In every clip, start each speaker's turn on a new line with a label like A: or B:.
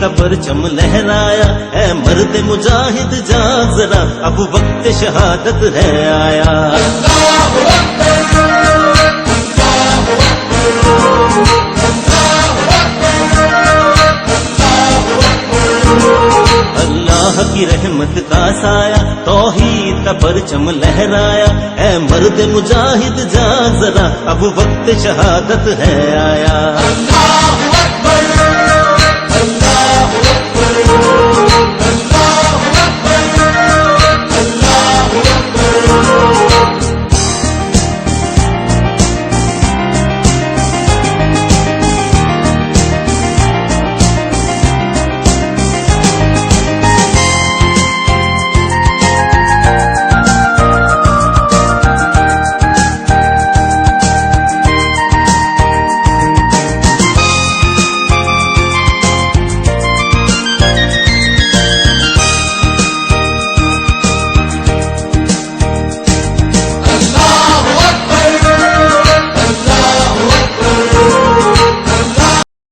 A: کا پرچم لہرایا، اے مرد مجاہد جاگ ذرا، اب وقت شہادت ہے آیا۔ اللہ کی رحمت کا سایہ، توحید کا پرچم لہرایا، اے مرد مجاہد جاگ ذرا، اب وقت شہادت ہے آیا۔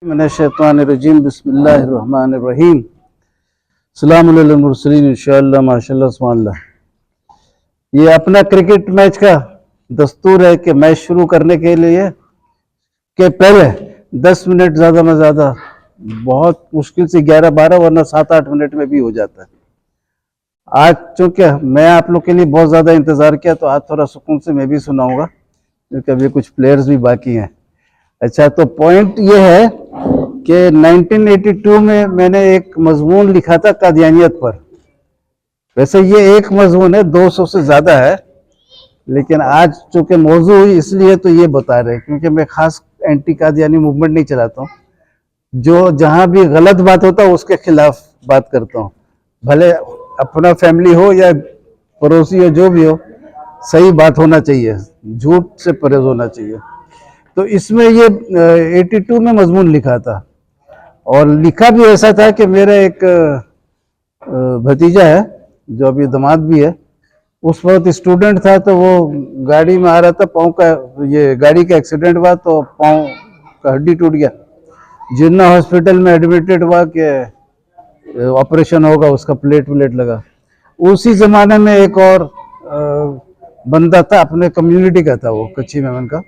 B: من الشیطان الرجیم، بسم اللہ الرحمن الرحیم۔ سلام علی المرسلین، انشاءاللہ، ماشاءاللہ، سبحان اللہ۔ یہ اپنا کرکٹ میچ کا دستور ہے کہ میچ شروع کرنے کے لیے کہ پہلے 10 منٹ زیادہ میں زیادہ، بہت مشکل سے 11-12 ورنہ 7-8 منٹ میں بھی ہو جاتا ہے۔ آج چونکہ میں آپ لوگ کے لیے بہت زیادہ انتظار کیا تو آج تھوڑا سکون سے میں بھی سناؤں گا، کیونکہ ابھی کچھ پلیئرز بھی باقی ہیں۔ اچھا، تو پوائنٹ یہ ہے کہ 1982 میں نے ایک مضمون لکھا تھا قادیانیت پر۔ ویسے یہ ایک مضمون ہے، 200 سے زیادہ ہے، لیکن آج چونکہ موضوع ہوئی اس لیے تو یہ بتا رہے، کیونکہ میں خاص اینٹی قادیانی موومنٹ نہیں چلاتا ہوں، جو جہاں بھی غلط بات ہوتا ہے اس کے خلاف بات کرتا ہوں، بھلے اپنا فیملی ہو یا پڑوسی ہو، جو بھی ہو، صحیح بات ہونا چاہیے، جھوٹ سے پرہیز ہونا چاہیے۔ تو اس میں یہ 82 میں مضمون لکھا تھا، اور لکھا بھی ایسا تھا کہ میرا ایک بھتیجا ہے جو ابھی داماد بھی ہے، اس وقت اسٹوڈنٹ تھا، تو وہ گاڑی میں آ رہا تھا، پاؤں کا یہ گاڑی کا ایکسیڈنٹ ہوا تو پاؤں کا ہڈی ٹوٹ گیا، جنا ہاسپٹل میں ایڈمیٹڈ ہوا کہ آپریشن ہوگا، اس کا پلیٹ لگا۔ اسی زمانے میں ایک اور بندہ تھا، اپنے کمیونٹی کا تھا، وہ کچھی میمن کا،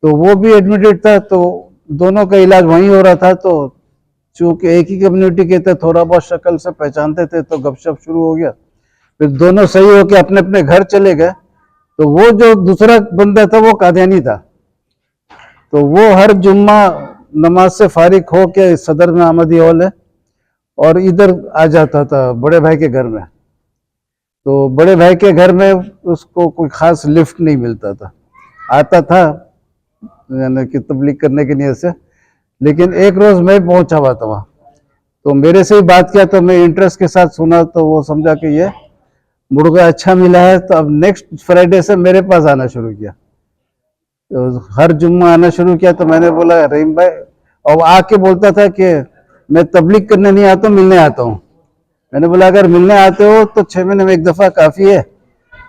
B: تو وہ بھی ایڈمیٹڈ تھا، تو دونوں کا علاج وہیں ہو رہا تھا۔ تو چونکہ ایک ہی کمیونٹی کے تھے، تھوڑا بہت شکل سے پہچانتے تھے، تو گپ شپ شروع ہو گیا، پھر دونوں صحیح ہو کے اپنے اپنے گھر چلے گئے۔ تو وہ جو دوسرا بندہ تھا وہ قادیانی تھا، تو وہ ہر جمعہ نماز سے فارغ ہو کے صدر میں احمدی ہال ہے، اور ادھر آ جاتا تھا بڑے بھائی کے گھر میں۔ تو بڑے بھائی کے گھر میں اس کو کوئی خاص لفٹ نہیں ملتا تھا، آتا تھا یعنی کہ تبلیغ کرنے کی نیت سے، لیکن ایک روز میں پہنچا ہوا تھا وہاں، تو میرے سے ہی بات کیا، تو میں انٹرسٹ کے ساتھ سنا، تو وہ سمجھا کہ یہ مرغا اچھا ملا ہے، تو اب نیکسٹ فرائیڈے سے میرے پاس آنا شروع کیا، تو ہر جمعہ آنا شروع کیا۔ تو میں نے بولا رحیم بھائی، اور آ کے بولتا تھا کہ میں تبلیغ کرنے نہیں آتا ہوں، ملنے آتا ہوں۔ میں نے بولا اگر ملنے آتے ہو تو 6 مہینے میں ایک دفعہ کافی ہے،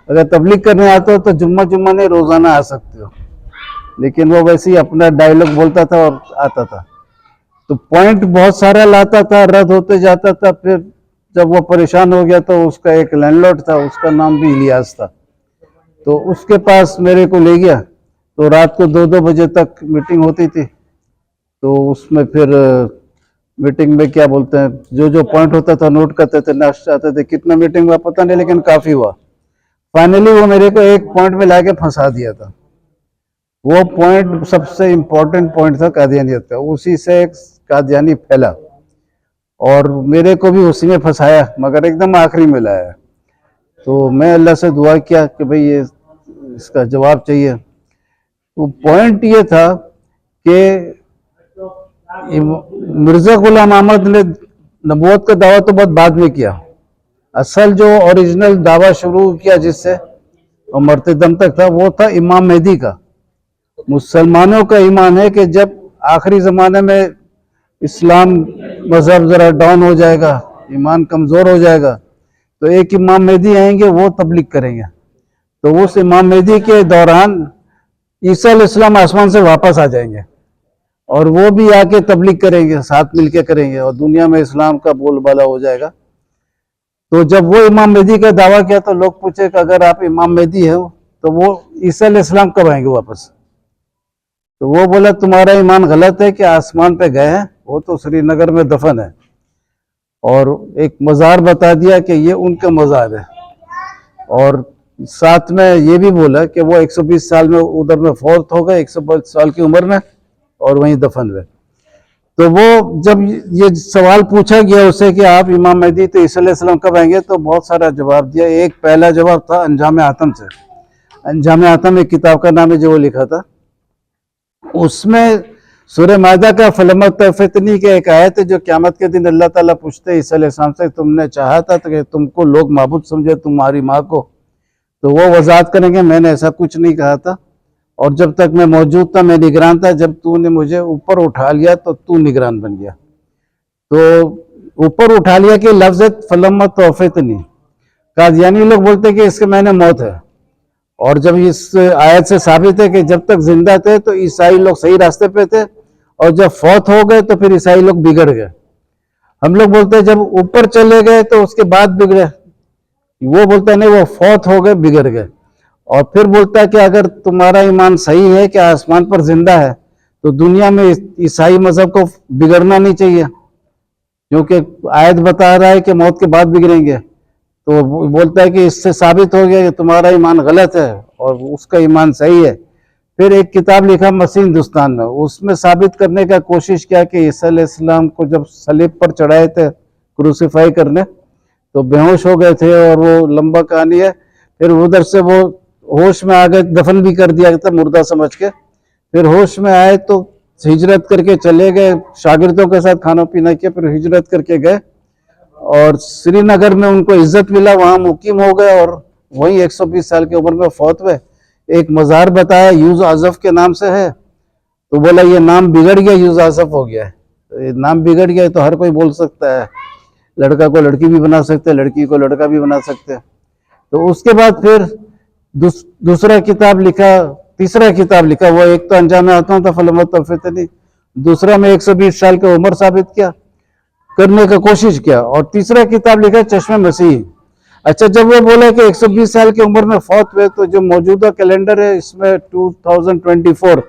B: اگر تبلیغ کرنے آتے ہو تو جمعہ نہیں روزانہ آ سکتے ہو۔ لیکن وہ ویسے ہی اپنا ڈائلاگ بولتا تھا اور آتا تھا، تو پوائنٹ بہت سارا لاتا تھا، رد ہوتے جاتا تھا۔ پھر جب وہ پریشان ہو گیا تو اس کا ایک لینڈ لارڈ تھا، اس کا نام بھی الیاس تھا، تو اس کے پاس میرے کو لے گیا، تو رات کو 2-2 بجے تک میٹنگ ہوتی تھی۔ تو اس میں پھر میٹنگ میں کیا بولتے ہیں، جو پوائنٹ ہوتا تھا نوٹ کرتے تھے، نیکسٹ چاہتے تھے، کتنا میٹنگ ہوا پتہ نہیں، لیکن کافی ہوا۔ فائنلی وہ میرے کو ایک پوائنٹ میں لا کے پھنسا دیا تھا، وہ پوائنٹ سب سے امپورٹنٹ پوائنٹ تھا قادیانیت کا، اسی سے قادیانی پھیلا، اور میرے کو بھی اسی میں پھنسایا، مگر ایک دم آخری میں لایا۔ تو میں اللہ سے دعا کیا کہ بھئی یہ اس کا جواب چاہیے۔ تو پوائنٹ یہ تھا کہ مرزا غلام احمد نے نبوت کا دعویٰ تو بہت بعد میں کیا، اصل جو اوریجنل دعویٰ شروع کیا جس سے اور مرتے دم تک تھا، وہ تھا امام مہدی کا۔ مسلمانوں کا ایمان ہے کہ جب آخری زمانے میں اسلام مذہب ذرا ڈاؤن ہو جائے گا، ایمان کمزور ہو جائے گا، تو ایک امام مہدی آئیں گے، وہ تبلیغ کریں گے۔ تو اس امام مہدی کے دوران عیسیٰ علیہ السلام آسمان سے واپس آ جائیں گے، اور وہ بھی آ کے تبلیغ کریں گے، ساتھ مل کے کریں گے، اور دنیا میں اسلام کا بول بالا ہو جائے گا۔ تو جب وہ امام مہدی کا دعویٰ کیا تو لوگ پوچھے کہ اگر آپ امام مہدی ہو تو وہ عیسیٰ علیہ السلام کب آئیں گے واپس؟ تو وہ بولا تمہارا ایمان غلط ہے کہ آسمان پہ گئے ہیں، وہ تو سری نگر میں دفن ہے، اور ایک مزار بتا دیا کہ یہ ان کا مزار ہے، اور ساتھ میں یہ بھی بولا کہ وہ 120 سال میں ادھر میں فوت ہو گئے، 120 سال کی عمر میں، اور وہیں دفن ہوئے۔ تو وہ جب یہ سوال پوچھا گیا اسے کہ آپ امام مہدی تو عیسیٰ علیہ السلام کب آئیں گے، تو بہت سارا جواب دیا۔ ایک پہلا جواب تھا انجام آتم سے۔ انجام آتم ایک کتاب کا نام ہے جو وہ لکھا تھا، اس میں سورہ مائدہ کا فلما تفتنی کے ایک آیت ہے جو قیامت کے دن اللہ تعالیٰ پوچھتے عیسیٰ علیہ السلام سے تم نے چاہا تھا کہ تم کو لوگ معبود سمجھے تمہاری ماں کو، تو وہ وضاحت کریں گے میں نے ایسا کچھ نہیں کہا تھا، اور جب تک میں موجود تھا میں نگران تھا، جب تو نے مجھے اوپر اٹھا لیا تو تو نگران بن گیا۔ تو اوپر اٹھا لیا کہ لفظ فلما توفتنی، قادیانی لوگ بولتے کہ اس کے معنی موت ہے، اور جب اس آیت سے ثابت ہے کہ جب تک زندہ تھے تو عیسائی لوگ صحیح راستے پہ تھے، اور جب فوت ہو گئے تو پھر عیسائی لوگ بگڑ گئے۔ ہم لوگ بولتے ہیں جب اوپر چلے گئے تو اس کے بعد بگڑے، وہ بولتا ہے نہیں وہ فوت ہو گئے بگڑ گئے۔ اور پھر بولتا ہے کہ اگر تمہارا ایمان صحیح ہے کہ آسمان پر زندہ ہے تو دنیا میں عیسائی مذہب کو بگڑنا نہیں چاہیے، کیونکہ آیت بتا رہا ہے کہ موت کے بعد بگڑیں گے۔ تو بولتا ہے کہ اس سے ثابت ہو گیا کہ تمہارا ایمان غلط ہے اور اس کا ایمان صحیح ہے۔ پھر ایک کتاب لکھا مسیح ہندوستان میں، اس میں ثابت کرنے کا کوشش کیا کہ عیسیٰ علیہ السلام کو جب صلیب پر چڑھائے تھے کروسیفائی کرنے تو بے ہوش ہو گئے تھے، اور وہ لمبا کہانی ہے۔ پھر ادھر سے وہ ہوش میں آ گئے، دفن بھی کر دیا تھا مردہ سمجھ کے، پھر ہوش میں آئے تو ہجرت کر کے چلے گئے، شاگردوں کے ساتھ کھانا پینا کیا، پھر ہجرت کر کے گئے، اور سری نگر میں ان کو عزت ملا، وہاں مقیم ہو گئے، اور وہیں 120 سال کی عمر میں فوت ہوئے۔ ایک مزار بتایا یوز آزف کے نام سے ہے، تو بولا یہ نام بگڑ گیا، یوز آزف ہو گیا ہے، یہ نام بگڑ گیا تو ہر کوئی بول سکتا ہے، لڑکا کو لڑکی بھی بنا سکتے، لڑکی کو لڑکا بھی بنا سکتے۔ تو اس کے بعد پھر دوسرا کتاب لکھا، تیسرا کتاب لکھا، وہ ایک تو انجام آتم تھا فلما توفتنی، دوسرا میں 120 سال کی عمر ثابت کیا کرنے کا کوشش کیا، اور تیسرا کتاب لکھا چشم مسیح۔ اچھا جب وہ بولا کہ 120 سال کی عمر میں فوت ہوئے، تو جو موجودہ کیلنڈر ہے اس میں 2024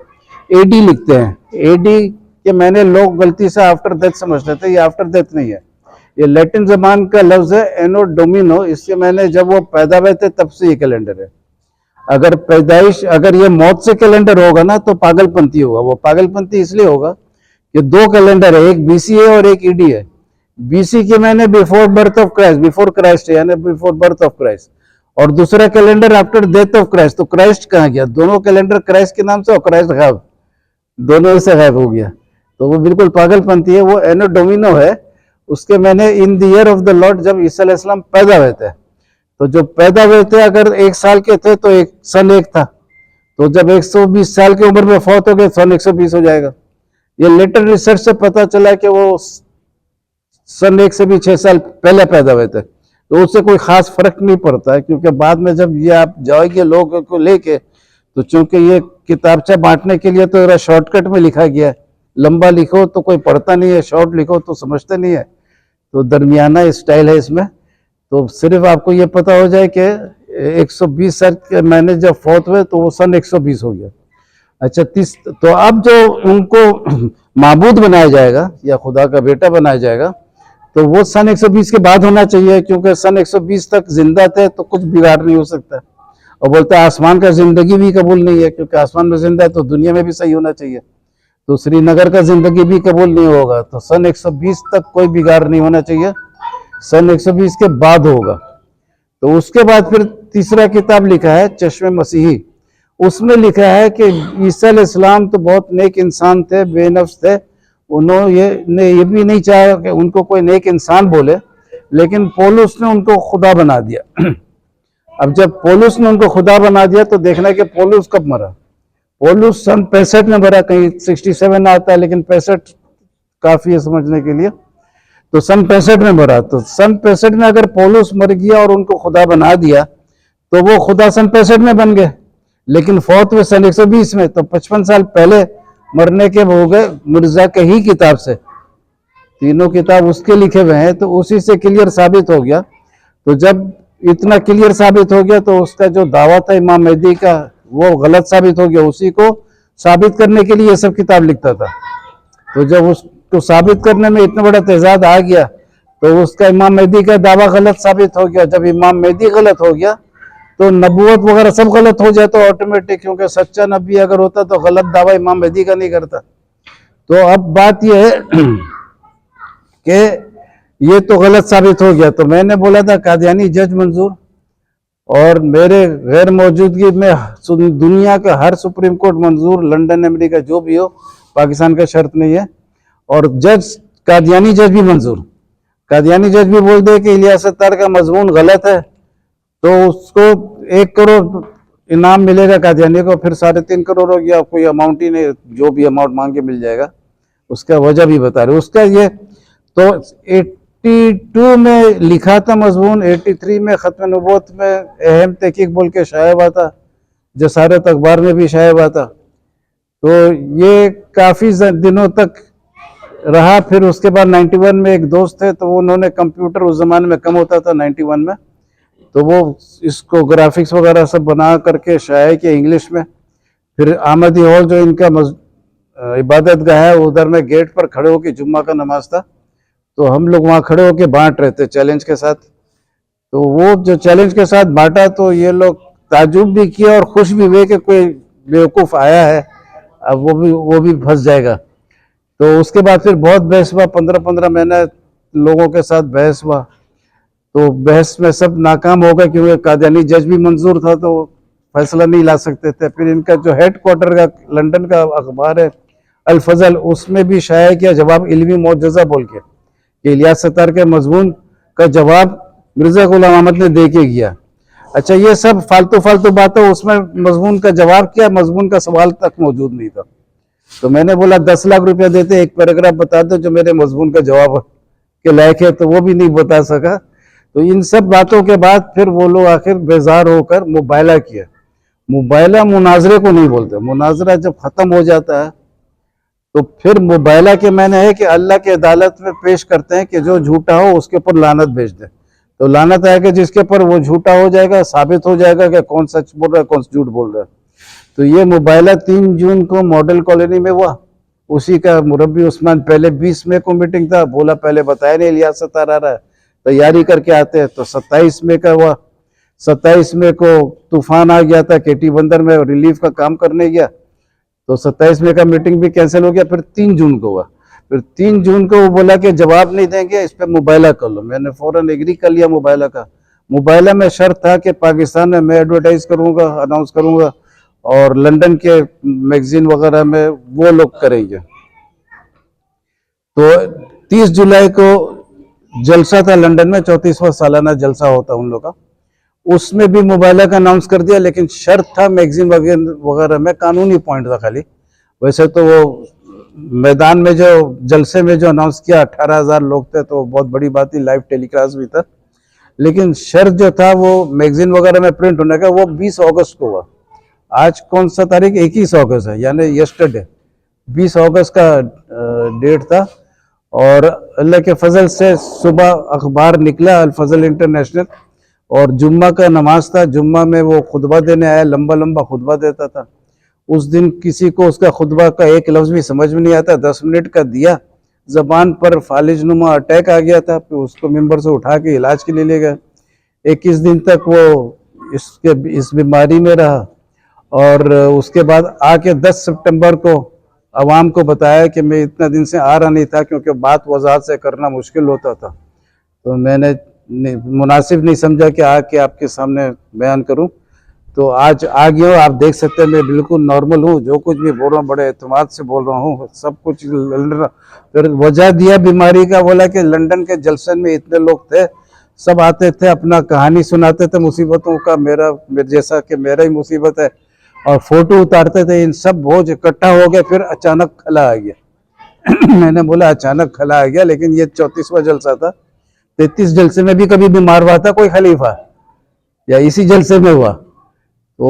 B: اے ڈی لکھتے ہیں۔ اے ڈی کہ میں نے لوگ غلطی سے آفٹر ڈیتھ سمجھتے تھے، یہ آفٹر ڈیتھ نہیں ہے، یہ لیٹن زبان کا لفظ ہے اینو ڈومینو، اس سے میں نے جب وہ پیدا ہوئے تھے تب سے یہ کیلنڈر ہے۔ اگر پیدائش اگر یہ موت سے کیلنڈر ہوگا نا تو پاگل پنتی ہوگا، وہ پاگل پنتی اس لیے ہوگا کہ دو کیلنڈر ہے، ایک بی سی ہے اور ایک ای ڈی ہے۔ بی سی کی میں نے before birth of Christ, before Christ یعنی بیفور برتھ آف کرائسٹ، اور دوسرا calendar after death of Christ, تو کرائسٹ کہاں گیا؟ دونوں کیلنڈر کرائسٹ کے نام سے، اور کرائسٹ غائب، دونوں سے غائب ہو گیا، تو وہ بالکل پاگل پنتی ہے۔ وہ اینو ڈومینو ہے، اس کے میں نے ان دی ایئر آف دا لارڈ، جب عیسیٰ علیہ السلام پیدا ہوئے تھے، تو جو پیدا ہوئے تھے اگر 1 سال کے تھے تو ایک سن 1 تھا، تو جب 120 سال کی عمر میں فوت ہو گئے سن 120 ہو جائے گا۔ یہ لیٹر ریسرچ سے پتا چلا کہ وہ سن 1 سے بھی 6 سال پہلے پیدا ہوئے تھے، تو اس سے کوئی خاص فرق نہیں پڑتا ہے، کیونکہ بعد میں جب یہ آپ جاؤ گے لوگوں کو لے کے، تو چونکہ یہ کتابچہ بانٹنے کے لیے تو شارٹ کٹ میں لکھا گیا ہے، لمبا لکھو تو کوئی پڑھتا نہیں ہے، شارٹ لکھو تو سمجھتے نہیں ہے، تو درمیانہ اسٹائل ہے اس میں۔ تو صرف آپ کو یہ پتا ہو جائے کہ 120 سال کے مہینے جب فوت ہوئے تو وہ سن 120 ہو گیا۔ اچھا تو اب جو ان کو معبود بنایا جائے گا یا خدا کا بیٹا بنایا جائے گا تو وہ سن 120 کے بعد ہونا چاہیے، کیونکہ سن 120 تک زندہ تھے تو کچھ بگاڑ نہیں ہو سکتا، اور بولتا ہے آسمان کا زندگی بھی قبول نہیں ہے، کیونکہ آسمان میں زندہ ہے تو دنیا میں بھی صحیح ہونا چاہیے، تو سری نگر کا زندگی بھی قبول نہیں ہوگا، تو سن 120 تک کوئی بگاڑ نہیں ہونا چاہیے، سن 120 کے بعد ہوگا۔ تو اس کے بعد پھر تیسرا کتاب لکھا ہے چشم مسیحی، اس میں لکھا ہے کہ عیسیٰ علیہ السلام تو بہت نیک انسان تھے، بے نفس تھے، انہوں یہ بھی نہیں چاہا کہ ان کو کوئی نیک انسان بولے، لیکن پولس نے ان کو خدا بنا دیا۔ اب جب پولس نے ان کو خدا بنا دیا تو دیکھنا کہ پولس کب مرا۔ پولس سن 65 میں مرا، کہیں 67 آتا ہے لیکن 65 کافی ہے سمجھنے کے لیے، تو سن 65 میں مرا۔ تو سن 65 میں اگر پولس مر گیا اور ان کو خدا بنا دیا تو وہ خدا سن 65 میں بن گئے، لیکن فوت ہوئے سن 120 میں، تو 55 سال پہلے مرنے کے ہو گئے مرزا کے ہی کتاب سے, تینوں کتاب اس کے لکھے ہوئے ہیں, تو اسی سے کلیئر ثابت ہو گیا. تو جب اتنا کلیئر ثابت ہو گیا تو اس کا جو دعویٰ تھا امام مہدی کا وہ غلط ثابت ہو گیا. اسی کو ثابت کرنے کے لیے یہ سب کتاب لکھتا تھا. تو جب اس کو ثابت کرنے میں اتنا بڑا تضاد آ گیا تو اس کا امام مہدی کا دعویٰ غلط ثابت ہو گیا. جب امام مہدی غلط ہو گیا تو نبوت وغیرہ سب غلط ہو جاتا آٹومیٹک, کیونکہ سچا نبی اگر ہوتا تو غلط دعویٰ امام مہدی کا نہیں کرتا. تو اب بات یہ ہے کہ یہ تو غلط ثابت ہو گیا. تو میں نے بولا تھا قادیانی جج منظور, اور میرے غیر موجودگی میں دنیا کا ہر سپریم کورٹ منظور, لنڈن امریکہ جو بھی ہو, پاکستان کا شرط نہیں ہے, اور جج قادیانی جج بھی منظور. قادیانی جج بھی بول دے کہ الیاس ستار کا مضمون غلط ہے تو اس کو 1 کروڑ انعام ملے گا قادیانی کو, پھر 3.5 کروڑ ہو گیا, کوئی اماؤنٹ ہی نہیں, جو بھی اماؤنٹ مانگ کے مل جائے گا. اس کا وجہ بھی بتا رہے. اس کا یہ تو 82 میں لکھا تھا مضمون, 83 میں ختم نبوت میں اہم تحقیق بول کے شائع ہوا تھا, جسارت اخبار میں بھی شائع ہوا تھا. تو یہ کافی دنوں تک رہا. پھر اس کے بعد 91 میں ایک دوست تھے, تو انہوں نے کمپیوٹر اس زمانے میں کم ہوتا تھا 91 میں, تو وہ اس کو گرافکس وغیرہ سب بنا کر کے شائع کیا انگلش میں. پھر احمدی ہال جو ان کا عبادت گاہ ہے, ادھر میں گیٹ پر کھڑے ہو کے جمعہ کا نماز تھا, تو ہم لوگ وہاں کھڑے ہو کے بانٹ رہے تھے چیلنج کے ساتھ. تو وہ جو چیلنج کے ساتھ بانٹا تو یہ لوگ تعجب بھی کیا اور خوش بھی ہوئے کہ کوئی بیوقوف آیا ہے, اب وہ بھی پھنس جائے گا. تو اس کے بعد پھر بہت بحث ہوا, 15 مہینے لوگوں کے ساتھ بحث ہوا. تو بحث میں سب ناکام ہو گئے کیونکہ قادیانی جج بھی منظور تھا تو فیصلہ نہیں لا سکتے تھے. پھر ان کا جو ہیڈ کوارٹر کا لنڈن کا اخبار ہے الفضل, اس میں بھی شائع کیا جواب علمی معجزہ بول کے, کہ الیاس ستار کے مضمون کا جواب مرزا غلام احمد نے دے کے گیا. اچھا یہ سب فالتو باتیں, اس میں مضمون کا جواب کیا, مضمون کا سوال تک موجود نہیں تھا. تو میں نے بولا 10 لاکھ روپیہ دیتے, ایک پیراگراف بتا دو جو میرے مضمون کا جواب کے لائق ہے, تو وہ بھی نہیں بتا سکا. تو ان سب باتوں کے بعد پھر وہ لوگ آخر بیزار ہو کر مباہلہ کیا. مباہلہ مناظرے کو نہیں بولتے, مناظرہ جب ختم ہو جاتا ہے تو پھر مباہلہ کے معنی ہے کہ اللہ کے عدالت میں پیش کرتے ہیں کہ جو جھوٹا ہو اس کے اوپر لعنت بھیج دے. تو لعنت آئے گا جس کے اوپر وہ جھوٹا ہو جائے گا, ثابت ہو جائے گا کہ کون سچ بول رہا ہے کون جھوٹ بول رہا ہے. تو یہ مباہلہ 3 جون کو ماڈل کالونی میں ہوا. اسی کا مربی عثمان, پہلے 20 مئی کو میٹنگ تھا, بولا پہلے بتایا نہیں الیاس ستار آ رہا ہے, تیاری کر کے آتے ہیں. تو 27 مئی کا ہوا. 27 مئی کو طوفان آ گیا تھا, KT بندر میں ریلیف کا کام کرنے گیا, تو 27 مئی کا میٹنگ بھی کینسل ہو گیا. پھر 3 جون کو ہوا. پھر 3 جون کو وہ بولا کہ جواب نہیں دیں گے, اس پہ مباہلہ کر لو. میں نے فوراً ایگری کر لیا مباہلہ کا. مباہلہ میں شرط تھا کہ پاکستان میں ایڈورٹائز کروں گا, اناؤنس کروں گا, اور لنڈن کے میگزین وغیرہ میں وہ لوگ کریں گے. تو 30 جولائی کو جلسہ تھا لنڈن میں, 34واں سالانہ جلسہ ہوتا ان لوگ کا. اس میں بھی مباہلہ کا اناؤنس کر دیا, لیکن شرط تھا میگزین وغیرہ میں, قانونی پوائنٹ تھا خالی. ویسے تو وہ میدان میں جو جلسے میں جو اناؤنس کیا 18,000 لوگ تھے, تو بہت بڑی بات تھی, لائیو ٹیلی کاسٹ بھی تھا. لیکن شرط جو تھا وہ میگزین وغیرہ میں پرنٹ ہونے کا, وہ 20 اگست کو ہوا. آج کون سا تاریخ, 21 اگست ہے, یعنی یسٹرڈے 20 اگست کا ڈیٹ تھا. اور اللہ کے فضل سے صبح اخبار نکلا الفضل انٹرنیشنل, اور جمعہ کا نماز تھا. جمعہ میں وہ خطبہ دینے آیا, لمبا خطبہ دیتا تھا. اس دن کسی کو اس کا خطبہ کا ایک لفظ بھی سمجھ میں نہیں آتا, 10 منٹ کا دیا, زبان پر فالج نما اٹیک آ گیا تھا. پھر اس کو ممبر سے اٹھا کے علاج کے لیے لے گئے. 21 دن تک وہ اس بیماری میں رہا. اور اس کے بعد آ کے 10 سپٹمبر کو عوام کو بتایا کہ میں اتنا دن سے آ رہا نہیں تھا کیونکہ بات وضاحت سے کرنا مشکل ہوتا تھا, تو میں نے مناسب نہیں سمجھا کہ آ کے آپ کے سامنے بیان کروں. تو آج آ گیا ہوں, آپ دیکھ سکتے ہیں میں بالکل نارمل ہوں, جو کچھ بھی بول رہا ہوں بڑے اعتماد سے بول رہا ہوں, سب کچھ. پھر وجہ دیا بیماری کا, بولا کہ لنڈن کے جلسے میں اتنے لوگ تھے, سب آتے تھے, اپنا کہانی سناتے تھے مصیبتوں کا, میرا جیسا کہ میرا ہی مصیبت ہے, اور فوٹو اتارتے تھے. ان سب بوجھ اکٹھا ہو گئے. پھر اچانک کھلا آ گیا. میں نے بولا اچانک کھلا آ گیا, لیکن یہ 34واں جلسہ تھا. 33 جلسے میں بھی کبھی بیمار ہوا تھا کوئی خلیفہ, یا اسی جلسے میں ہوا؟ تو